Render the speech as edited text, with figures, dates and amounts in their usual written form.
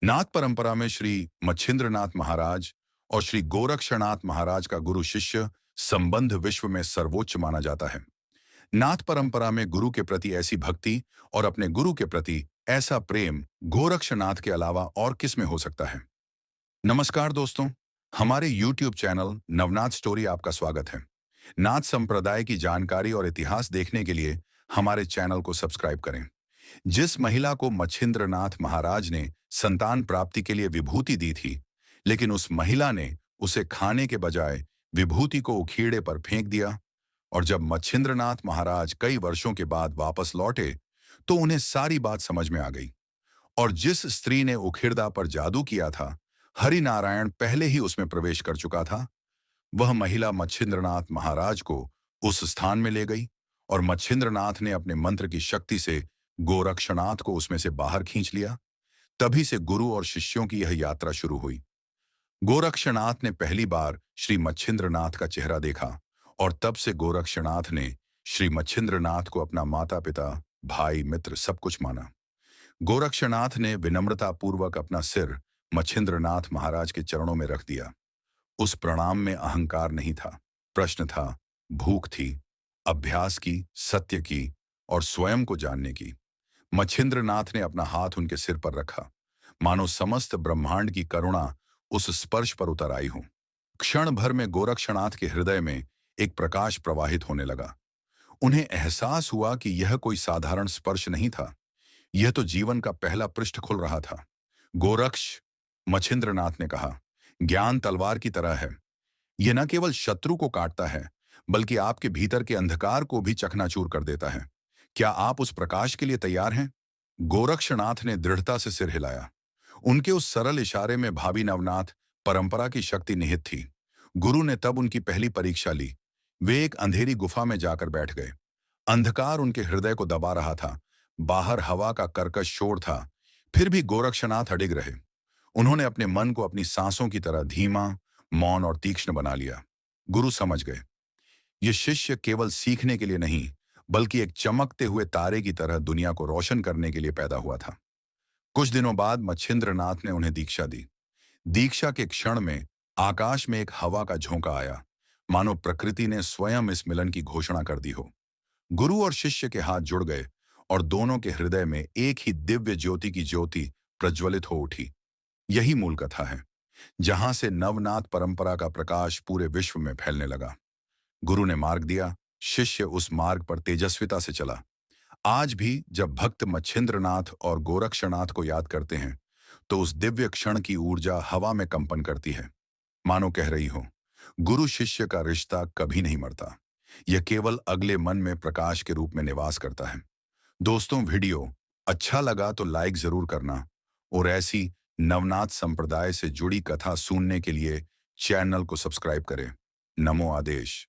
नाथ परंपरा में श्री मच्छिंद्रनाथ महाराज और श्री गोरक्षनाथ महाराज का गुरु शिष्य संबंध विश्व में सर्वोच्च माना जाता है। नाथ परंपरा में गुरु के प्रति ऐसी भक्ति और अपने गुरु के प्रति ऐसा प्रेम गोरक्षनाथ के अलावा और किस में हो सकता है। नमस्कार दोस्तों, हमारे YouTube चैनल नवनाथ स्टोरी आपका स्वागत है। नाथ संप्रदाय की जानकारी और इतिहास देखने के लिए हमारे चैनल को सब्सक्राइब करें। जिस महिला को मच्छिंद्रनाथ महाराज ने संतान प्राप्ति के लिए विभूति दी थी, लेकिन उस महिला ने उसे खाने के बजाय विभूति को उखीड़े पर फेंक दिया। और जब मच्छिंद्रनाथ महाराज कई वर्षों के बाद वापस लौटे तो उन्हें सारी बात समझ में आ गई। और जिस स्त्री ने उखिड़दा पर जादू किया था, हरि नारायण पहले ही उसमें प्रवेश कर चुका था। वह महिला मच्छिंद्रनाथ महाराज को उस स्थान में ले गई और मच्छिंद्रनाथ ने अपने मंत्र की शक्ति से गोरक्षनाथ को उसमें से बाहर खींच लिया। तभी से गुरु और शिष्यों की यह यात्रा शुरू हुई। गोरक्षनाथ ने पहली बार श्री मच्छिंद्रनाथ का चेहरा देखा और तब से गोरक्षनाथ ने श्री मच्छिंद्रनाथ को अपना माता पिता, भाई, मित्र सब कुछ माना। गोरक्षनाथ ने विनम्रता पूर्वक अपना सिर मच्छिंद्रनाथ महाराज के चरणों में रख दिया। उस प्रणाम में अहंकार नहीं था, प्रश्न था, भूख थी, अभ्यास की, सत्य की और स्वयं को जानने की। मच्छिंद्रनाथ ने अपना हाथ उनके सिर पर रखा, मानो समस्त ब्रह्मांड की करुणा उस स्पर्श पर उतर आई हो। क्षण भर में गोरक्षनाथ के हृदय में एक प्रकाश प्रवाहित होने लगा। उन्हें एहसास हुआ कि यह कोई साधारण स्पर्श नहीं था, यह तो जीवन का पहला पृष्ठ खुल रहा था। गोरक्ष, मच्छिंद्रनाथ ने कहा, ज्ञान तलवार की तरह है। यह न केवल शत्रु को काटता है, बल्कि आपके भीतर के अंधकार को भी चकनाचूर कर देता है। क्या आप उस प्रकाश के लिए तैयार हैं? गोरक्षनाथ ने दृढ़ता से सिर हिलाया। उनके उस सरल इशारे में भावी नवनाथ परंपरा की शक्ति निहित थी। गुरु ने तब उनकी पहली परीक्षा ली। वे एक अंधेरी गुफा में जाकर बैठ गए। अंधकार उनके हृदय को दबा रहा था, बाहर हवा का कर्कश शोर था, फिर भी गोरक्षनाथ अडिग रहे। उन्होंने अपने मन को अपनी सांसों की तरह धीमा, मौन और तीक्ष्ण बना लिया। गुरु समझ गए, ये शिष्य केवल सीखने के लिए नहीं, बल्कि एक चमकते हुए तारे की तरह दुनिया को रोशन करने के लिए पैदा हुआ था। कुछ दिनों बाद मच्छिंद्रनाथ ने उन्हें दीक्षा दी। दीक्षा के क्षण में आकाश में एक हवा का झोंका आया, मानो प्रकृति ने स्वयं इस मिलन की घोषणा कर दी हो। गुरु और शिष्य के हाथ जुड़ गए और दोनों के हृदय में एक ही दिव्य ज्योति की ज्योति प्रज्वलित हो उठी। यही मूल कथा है, जहां से नवनाथ परंपरा का प्रकाश पूरे विश्व में फैलने लगा। गुरु ने मार्ग दिया, शिष्य उस मार्ग पर तेजस्विता से चला। आज भी जब भक्त मच्छिंद्रनाथ और गोरक्षनाथ को याद करते हैं तो उस दिव्य क्षण की ऊर्जा हवा में कंपन करती है, मानो कह रही हो, गुरु शिष्य का रिश्ता कभी नहीं मरता, यह केवल अगले मन में प्रकाश के रूप में निवास करता है। दोस्तों, वीडियो अच्छा लगा तो लाइक जरूर करना और ऐसी नवनाथ संप्रदाय से जुड़ी कथा सुनने के लिए चैनल को सब्सक्राइब करें। नमो आदेश।